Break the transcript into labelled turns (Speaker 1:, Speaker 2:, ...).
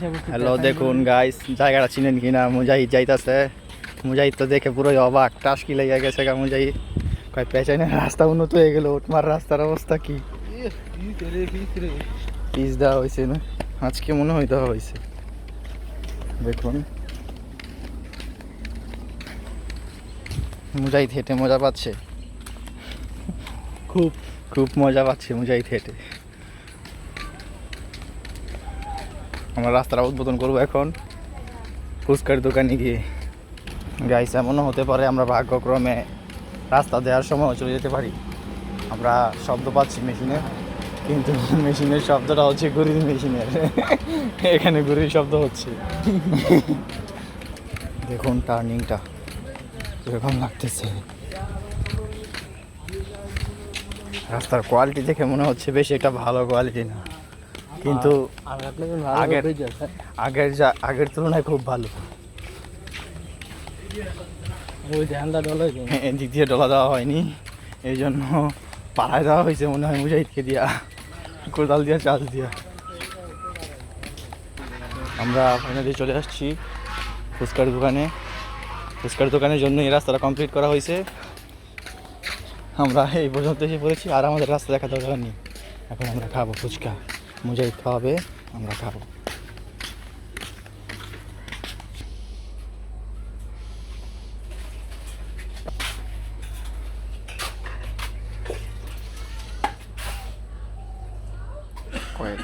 Speaker 1: Hello, দেখুন guys, জায়গাটা চিনেন কিনা? মুজাহিদ যাইতাছে। মুজাহিদ তো দেখে পুরোই অবাক, টাসকি লেগে গেছে গা। মুজাহিদ কয় পেছনে রাস্তা উন্নত হয়ে গেল, তোমার রাস্তার অবস্থা কি? পিস দেওয়া হয়েছে না, আজকে মনে হয় দেওয়া হয়েছে। দেখুন মুজাহিদ হেঁটে মজা পাচ্ছে, খুব খুব মজা পাচ্ছে মুজাহিদ হেঁটে। আমরা রাস্তাটা উদ্বোধন করবো এখন ফুচকার দোকানে গিয়ে। গাইস, এমনও হতে পারে আমরা ভাগ্যক্রমে রাস্তা দেওয়ার সময় চলে যেতে পারি। আমরা শব্দ পাচ্ছি মেশিনে, কিন্তু মেশিনের শব্দটা হচ্ছে ঘুড়ির মেশিনের। এখানে ঘুড়ির শব্দ হচ্ছে। দেখুন টার্নিংটা এরকম লাগতেছে। রাস্তার কোয়ালিটি দেখে মনে হচ্ছে বেশি একটা ভালো কোয়ালিটি না, কিন্তু আগের তুলনায় খুব ভালো। দ্বিতীয় ডলা দেওয়া হয়নি, এই জন্য পাড়ায় দেওয়া হয়েছে মনে হয় মুজাহিদকে দিয়া, কোদাল দিয়া, চাষ দিয়া। আমরা ফাইনালি চলে আসছি ফুচকার দোকানে। ফুচকার দোকানের জন্য এই রাস্তাটা কমপ্লিট করা হয়েছে। আমরা এই পর্যন্ত এসে পড়েছি, আর আমাদের রাস্তা দেখা দরকার নেই। এখন আমরা খাবো ফুচকা, মুজাহিদ খাওয়াবে, আমরা খাবো। কয়েক